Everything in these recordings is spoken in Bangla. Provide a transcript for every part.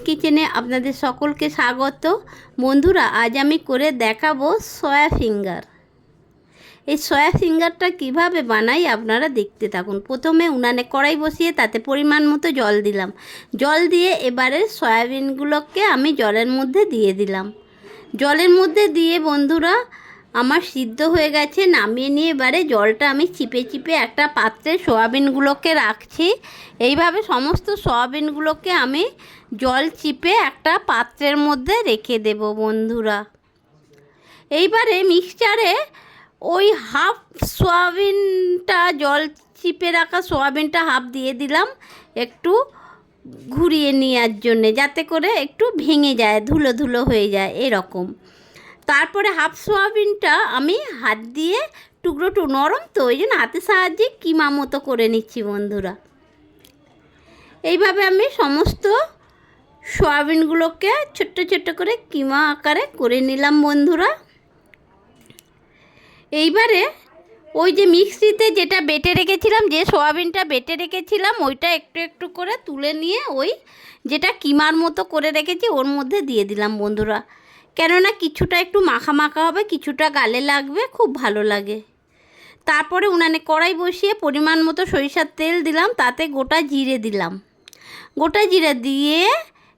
কিচেনে আপনাদের সকলকে স্বাগত। বন্ধুরা, আজ আমি করে দেখাবো সয়া ফিঙ্গার। এই সয়া ফিঙ্গারটা কিভাবে বানাই আপনারা দেখতে থাকুন। প্রথমে উনানে কড়াই বসিয়ে তাতে পরিমাণ মতো জল দিলাম। জল দিয়ে এবারে সয়াবিনগুলোকে আমি জলের মধ্যে দিয়ে দিলাম। জলের মধ্যে দিয়ে বন্ধুরা আমার সিদ্ধ হয়ে গেছে, নামিয়ে নিয়ে এবারে জলটা আমি চিপে চিপে একটা পাত্রে সয়াবিনগুলোকে রাখছি। এইভাবে সমস্ত সয়াবিনগুলোকে আমি জল চিপে একটা পাত্রের মধ্যে রেখে দেব বন্ধুরা। এইবারে মিক্সচারে ওই হাফ সয়াবিনটা, জল চিপে রাখা সয়াবিনটা হাফ দিয়ে দিলাম একটু ঘুরিয়ে নেওয়ার জন্যে, যাতে করে একটু ভেঙে যায়, ধুলো ধুলো হয়ে যায় এরকম। তারপরে হাফ সয়াবিনটা আমি হাত দিয়ে টুকরো নরম তো ওই জন্য হাতের সাহায্যে কিমা মতো করে নিচ্ছি বন্ধুরা। এইভাবে আমি সমস্ত সয়াবিনগুলোকে ছোট্ট ছোট্ট করে কিমা আকারে করে নিলাম বন্ধুরা। এইবারে ওই যে মিক্সিতে যেটা বেটে রেখেছিলাম, যে সয়াবিনটা বেটে রেখেছিলাম, ওইটা একটু একটু করে তুলে নিয়ে ওই যেটা কিমার মতো করে রেখেছি ওর মধ্যে দিয়ে দিলাম বন্ধুরা। কেননা কিছুটা একটু মাখা মাখা হবে, কিছুটা গালে লাগবে, খুব ভালো লাগে। তারপরে উনানে কড়াই বসিয়ে পরিমাণ মতো সরিষার তেল দিলাম, তাতে গোটা জিরে দিলাম। গোটা জিরে দিয়ে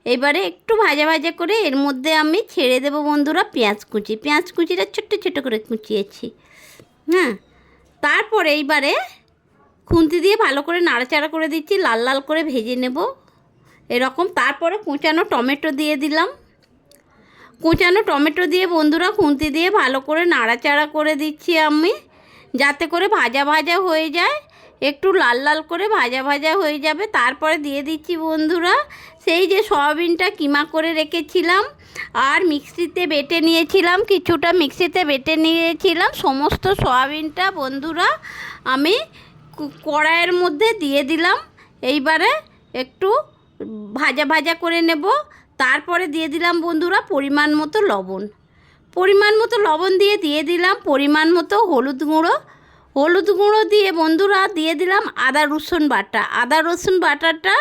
এবারে একটু ভাজা ভাজা করে এর মধ্যে আমি ছেড়ে দেবো বন্ধুরা পেঁয়াজ কুচি। পেঁয়াজ কুচিটা ছোট্ট ছোটো করে কুচিয়েছি। তারপরে এইবারে খুন্তি দিয়ে ভালো করে নাড়াচাড়া করে দিচ্ছি, লাল লাল করে ভেজে নেব এরকম। তারপরে কুচানো টমেটো দিয়ে দিলাম। কুচানো টমেটো দিয়ে বন্ধুরা খুন্তি দিয়ে ভালো করে নাড়াচাড়া করে দিচ্ছি আমি, যাতে করে ভাজা ভাজা হয়ে যায়, একটু লাল লাল করে ভাজা ভাজা হয়ে যাবে। তারপরে দিয়ে দিচ্ছি বন্ধুরা সেই যে সয়াবিনটা কিমা করে রেখেছিলাম আর মিক্সিতে বেটে নিয়েছিলাম, কিছুটা মিক্সিতে বেটে নিয়েছিলাম সমস্ত সয়াবিনটা বন্ধুরা আমি কড়াইয়ের মধ্যে দিয়ে দিলাম। এইবারে একটু ভাজা ভাজা করে নেব। তারপরে দিয়ে দিলাম বন্ধুরা পরিমাণ মতো লবণ। পরিমাণ মতো লবণ দিয়ে দিলাম পরিমাণ মতো হলুদ গুঁড়ো। হলুদ গুঁড়ো দিয়ে বন্ধুরা দিয়ে দিলাম আদা রসুন বাটা। আদা রসুন বাটাটা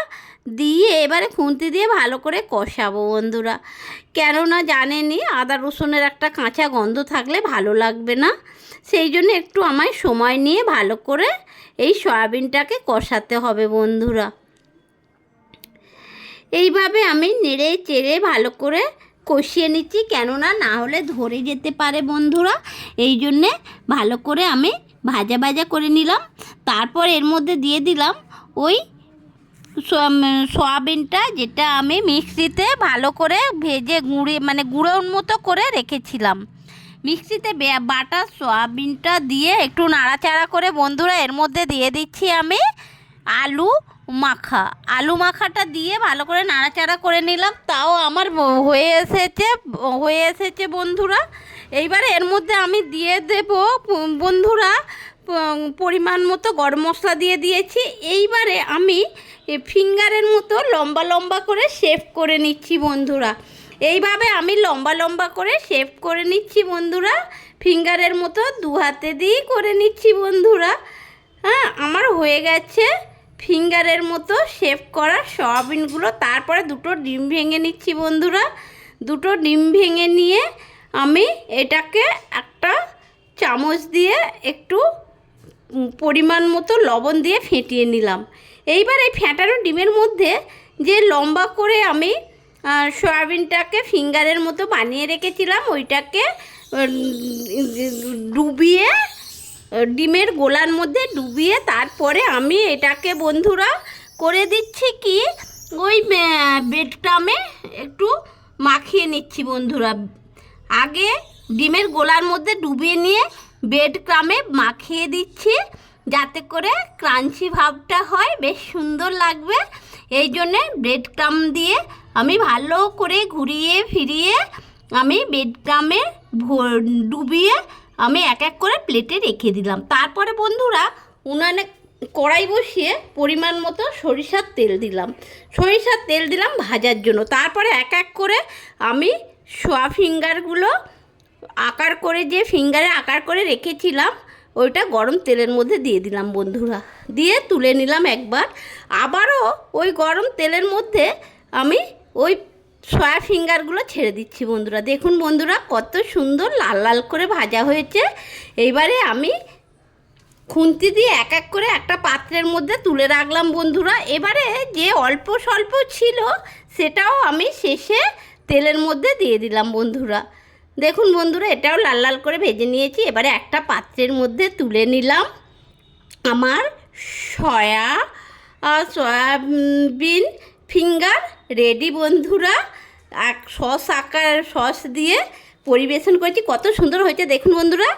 দিয়ে এবারে খুন্তি দিয়ে ভালো করে কষাবো বন্ধুরা। কেননা জানেনই আদা রসুনের একটা কাঁচা গন্ধ থাকলে ভালো লাগবে না, সেই জন্য একটু আমায় সময় নিয়ে ভালো করে এই সয়াবিনটাকে কষাতে হবে বন্ধুরা। এইভাবে আমি নেড়ে চেড়ে ভালো করে কষিয়ে নিচ্ছি, কেননা না হলে ধরে যেতে পারে বন্ধুরা, এই জন্যে ভালো করে আমি ভাজা ভাজা করে নিলাম। তারপর এর মধ্যে দিয়ে দিলাম ওই সয়াবিনটা, যেটা আমি মিক্সিতে ভালো করে ভেজে গুঁড়োর মতো করে রেখেছিলাম। মিক্সিতে বাটা সয়াবিনটা দিয়ে একটু নাড়াচাড়া করে বন্ধুরা এর মধ্যে দিয়ে দিচ্ছি আমি আলু মাখাটা দিয়ে ভালো করে নাড়াচাড়া করে নিলাম। তাও আমার হয়ে এসেছে বন্ধুরা। এইবারে এর মধ্যে আমি দিয়ে দেব বন্ধুরা পরিমাণ মতো গরম মশলা দিয়ে দিয়েছি। এইবারে আমি ফিঙ্গারের মতো লম্বা লম্বা করে শেপ করে নিচ্ছি বন্ধুরা। এইভাবে আমি লম্বা লম্বা করে শেপ করে নিচ্ছি বন্ধুরা, ফিঙ্গারের মতো দু হাতে দিয়েই করে নিচ্ছি বন্ধুরা। আমার হয়ে গেছে ফিঙ্গারের মতো শেপ করা সয়াবিনগুলো। তারপরে দুটো ডিম ভেঙে নিচ্ছি বন্ধুরা। দুটো ডিম ভেঙে নিয়ে আমি এটাকে একটা চামচ দিয়ে একটু পরিমাণ মতো লবণ দিয়ে ফেটিয়ে নিলাম। এইবার এই ফেটানো ডিমের মধ্যে যে লম্বা করে আমি সয়াবিনটাকে ফিঙ্গারের মতো বানিয়ে রেখেছিলাম ওইটাকে ডুবিয়ে ডিমের গোলার মধ্যে ডুবিয়ে তারপরে আমি এটাকে বন্ধুরা করে দিচ্ছি কি ওই ব্রেড ক্রামে একটু মাখিয়ে নিচ্ছি বন্ধুরা। আগে ডিমের গোলার মধ্যে ডুবিয়ে নিয়ে ব্রেড ক্রামে মাখিয়ে দিচ্ছি, যাতে করে ক্রাঞ্চি ভাবটা হয়, বেশ সুন্দর লাগবে। এই জন্যে ব্রেড ক্রাম দিয়ে আমি ভালো করে ঘুরিয়ে ফিরিয়ে আমি ব্রেড ক্রামে ডুবিয়ে আমি এক এক করে প্লেটে রেখে দিলাম। তারপরে বন্ধুরা উনানে কড়াই বসিয়ে পরিমাণ মতো সরিষার তেল দিলাম ভাজার জন্য। তারপরে এক এক করে আমি সোয়া ফিঙ্গারগুলো ফিঙ্গারে আকার করে রেখেছিলাম ওইটা গরম তেলের মধ্যে দিয়ে দিলাম বন্ধুরা। দিয়ে তুলে নিলাম একবার। আবারও ওই গরম তেলের মধ্যে আমি ওই সয়া ফিঙ্গারগুলো ছেড়ে দিচ্ছি বন্ধুরা। দেখুন বন্ধুরা কত সুন্দর লাল লাল করে ভাজা হয়েছে। এইবারে আমি খুন্তি দিয়ে এক এক করে একটা পাত্রের মধ্যে তুলে রাখলাম বন্ধুরা। এবারে যে অল্প স্বল্প ছিল সেটাও আমি শেষে তেলের মধ্যে দিয়ে দিলাম বন্ধুরা। দেখুন বন্ধুরা এটাও লাল লাল করে ভেজে নিয়েছি। এবারে একটা পাত্রের মধ্যে তুলে নিলাম আমার সয়াবিন ফিঙ্গার রেডি বন্ধুরা। সস দিয়ে পরিবেশন করেছি, কত সুন্দর হয়েছে দেখুন বন্ধুরা।